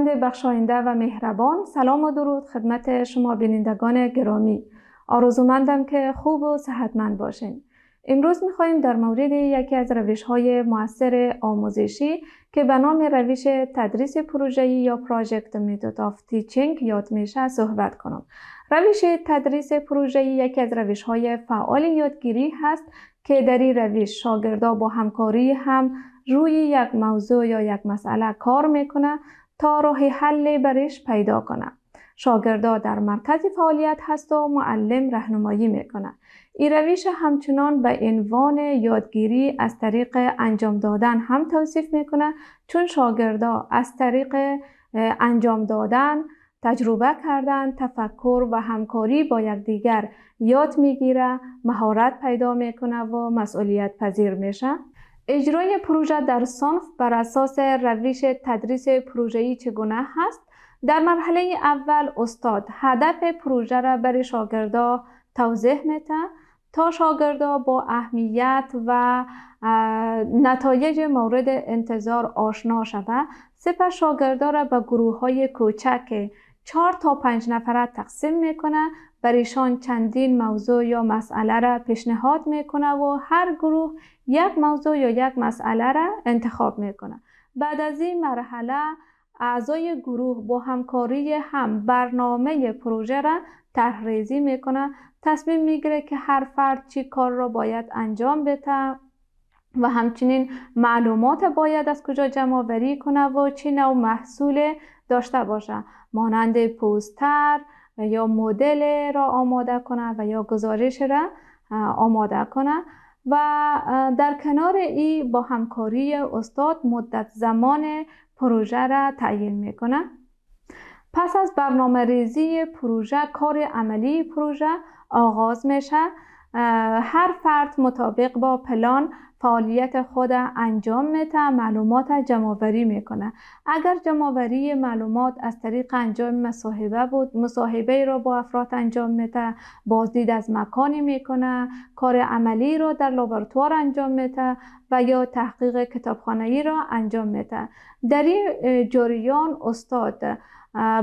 خداوند بخشاینده و مهربان، سلام و درود خدمت شما بینندگان گرامی. آرزومندم که خوب و صحتمند باشین. امروز می‌خوایم در مورد یکی از روش‌های مؤثر آموزشی که به نام روش تدریس پروژه‌ای یا Project Method of Teaching یاد میشه صحبت کنم. روش تدریس پروژه‌ای یکی از روش‌های فعال یادگیری هست که در این روش شاگردان با همکاری هم روی یک موضوع یا یک مسئله کار میکنه تا راه حل برش پیدا کنه. شاگردان در مرکز فعالیت هست و معلم راهنمایی میکنه. این روش همچنان به عنوان یادگیری از طریق انجام دادن هم توصیف میکنه، چون شاگردان از طریق انجام دادن، تجربه کردن، تفکر و همکاری با یکدیگر یاد میگیره، مهارت پیدا میکنه و مسئولیت پذیر میشه. اجرای پروژه در صنف بر اساس روش تدریس پروژه‌ای چگونه هست؟ در مرحله اول استاد هدف پروژه را برای شاگردان توضیح میده تا شاگردان با اهمیت و نتایج مورد انتظار آشنا شوند. سپس شاگردان را به گروه‌های کوچک 4 تا 5 نفره تقسیم میکنه، برایشان چندین موضوع یا مسئله را پیشنهاد میکنه و هر گروه یک موضوع یا یک مسئله را انتخاب میکنه. بعد از این مرحله اعضای گروه با همکاری هم برنامه پروژه را طرح‌ریزی میکنه، تصمیم میگیره که هر فرد چی کار را باید انجام بده و همچنین معلومات باید از کجا جمع آوری کنه و چی نوع محصول داشته باشه، مانند پوستر یا مدل را آماده کنه و یا گزارش را آماده کنه و در کنار این با همکاری استاد مدت زمان پروژه را تعیین میکنه. پس از برنامه ریزی پروژه کار عملی پروژه آغاز میشه. هر فرد مطابق با پلان فعالیت خود انجام میده، معلومات جمع آوری میکنه. اگر جمع آوری معلومات از طریق انجام مصاحبه بود، مصاحبه را با افراد انجام میده، بازدید از مکانی میکنه، کار عملی را در لابراتوار انجام میده و یا تحقیق کتابخانه‌ای را انجام میده. در این جریان استاد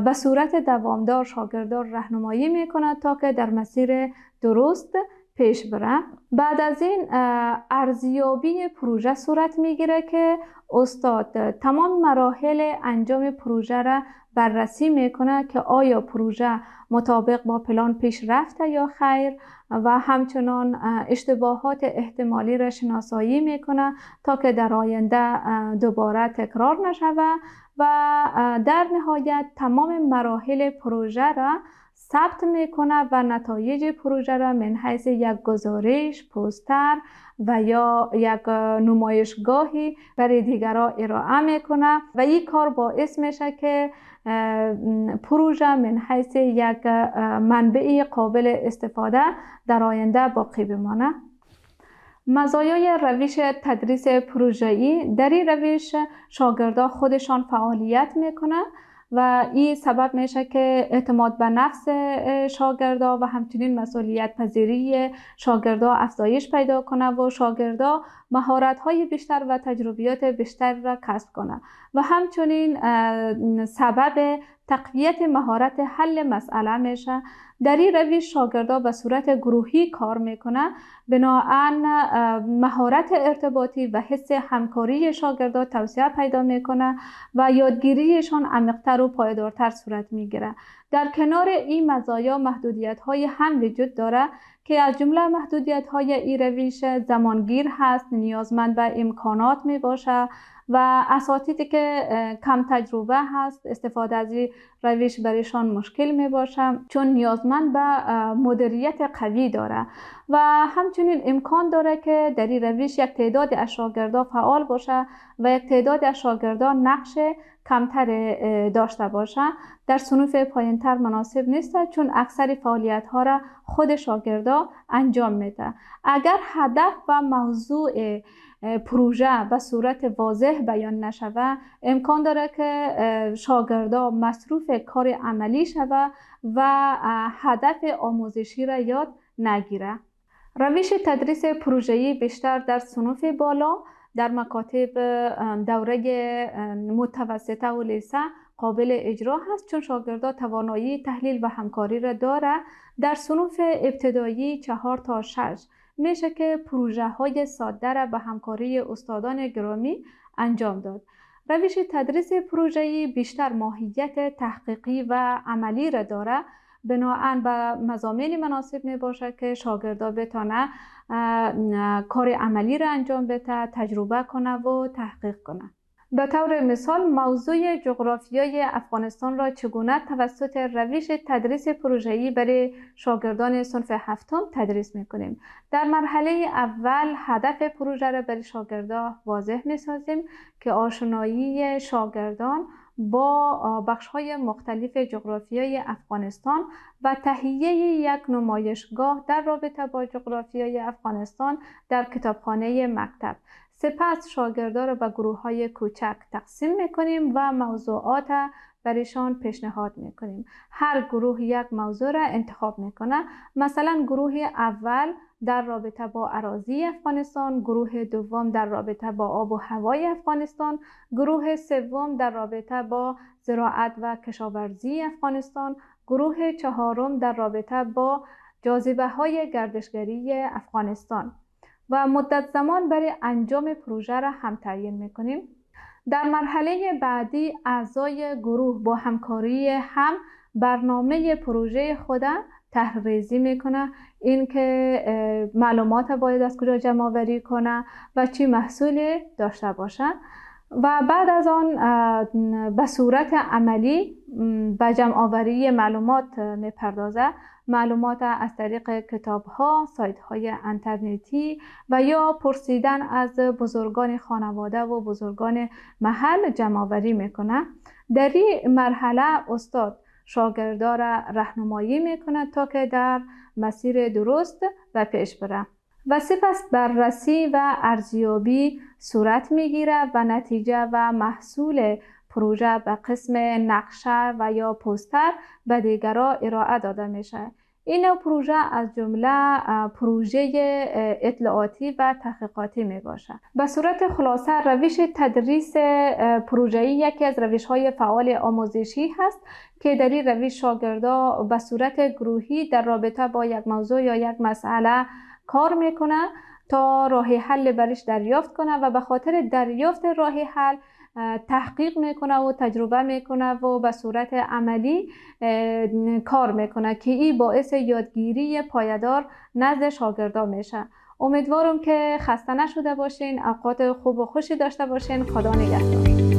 به صورت دوامدار شاگردان راهنمایی میکنه تا که در مسیر درست پیش بره. بعد از این ارزیابی پروژه صورت میگیره که استاد تمام مراحل انجام پروژه را بررسی میکنه که آیا پروژه مطابق با پلان پیش رفته یا خیر و همچنان اشتباهات احتمالی را شناسایی میکنه تا که در آینده دوباره تکرار نشود و در نهایت تمام مراحل پروژه را ثبت میکنه و نتایج پروژه را من حیث یک گزارش، پوستر و یا یک نمایشگاهی برای دیگران ارائه میکنه و این کار باعث میشه که پروژه من حیث یک منبع قابل استفاده در آینده باقی بمانه. مزایای روش تدریس پروژه‌ای: در این روش شاگردان خودشان فعالیت میکنه و این سبب میشه که اعتماد به نفس شاگردان و همچنین مسئولیت پذیری شاگردان افزایش پیدا کنه و شاگردان مهارت‌های بیشتر و تجربیات بیشتر را کسب کنه و همچنین سبب تقویت مهارت حل مسئله میشه. در این روش شاگردان به صورت گروهی کار میکنه، بنابراین مهارت ارتباطی و حس همکاری شاگردان توسعه پیدا میکنه و یادگیریشان عمیق‌تر و پایدارتر صورت میگیره. در کنار این مزایا محدودیت‌های هم وجود داره که از جمله محدودیت‌های این روش زمانگیر هست، نیازمند به امکانات می باشه و اساتیدی که کم تجربه هست استفاده از این روش برایشان مشکل می باشه، چون نیازمند به مدیریت قوی داره و همچنین امکان داره که در این روش یک تعداد از شاگردان فعال باشه و یک تعداد از شاگردان نقش کمتر داشته باشه. در صنوف پایین‌تر مناسب نیست چون اکثر فعالیت ها را خود شاگردان انجام میده. اگر هدف و موضوع پروژه به صورت واضح بیان نشود، امکان داره که شاگردان مصروف کار عملی شود و هدف آموزشی را یاد نگیره. روش تدریس پروژه‌ای بیشتر در صنوف بالا، در مکاتب دوره متوسطه و لیسه قابل اجرا هست، چون شاگردها توانایی تحلیل و همکاری را داره. در صنوف ابتدایی 4 تا 6 میشه که پروژه های ساده را به همکاری استادان گرامی انجام داد. روش تدریس پروژه‌ای بیشتر ماهیت تحقیقی و عملی را داره، بنابراین به مضامین مناسب می باشه که شاگردا بتونه کار عملی را انجام بده، تجربه کنه و تحقیق کنه. به طور مثال موضوع جغرافیای افغانستان را چگونه توسط روش تدریس پروژه‌ای برای شاگردان صنف هفتم تدریس میکنیم. در مرحله اول هدف پروژه را برای شاگردان واضح میسازیم که آشنایی شاگردان با بخش‌های مختلف جغرافیای افغانستان و تهیه یک نمایشگاه در رابطه با جغرافیای افغانستان در کتابخانه مکتب. سپس شاگردان را به گروه‌های کوچک تقسیم می‌کنیم و موضوعات برایشان پیشنهاد می‌کنیم. هر گروه یک موضوع را انتخاب می‌کنه. مثلا گروه اول در رابطه با اراضی افغانستان، گروه دوم در رابطه با آب و هوای افغانستان، گروه سوم در رابطه با زراعت و کشاورزی افغانستان، گروه چهارم در رابطه با جاذبه‌های گردشگری افغانستان و مدت زمان برای انجام پروژه را هم تعیین میکنیم. در مرحله بعدی اعضای گروه با همکاری هم برنامه پروژه خود طرح‌ریزی میکنه، اینکه معلومات باید از کجا جمع آوری کنه و چی محصول داشته باشه و بعد از آن به صورت عملی به جمع آوری معلومات میپردازه. معلومات از طریق کتاب ها، سایت های اینترنتی و یا پرسیدن از بزرگان خانواده و بزرگان محل جمع آوری میکنه. در این مرحله استاد شاگردان را راهنمایی میکنه تا که در مسیر درست و پیش بره و سپس بررسی و ارزیابی صورت میگیره و نتیجه و محصول پروژه به قسم نقشه و یا پوستر به دیگران ارائه داده میشه. این پروژه از جمله پروژه اطلاعاتی و تحقیقاتی می باشه. به صورت خلاصه روش تدریس پروژه‌ای یکی از روش‌های فعال آموزشی هست که در این روش شاگردان به صورت گروهی در رابطه با یک موضوع یا یک مسئله کار میکنه تا راه حل برش دریافت کنه و به خاطر دریافت راه حل تحقیق میکنه و تجربه میکنه و به صورت عملی کار میکنه که این باعث یادگیری پایدار نزد شاگردان میشه. امیدوارم که خسته نشده باشین، اوقات خوب و خوشی داشته باشین. خدا نگهدار.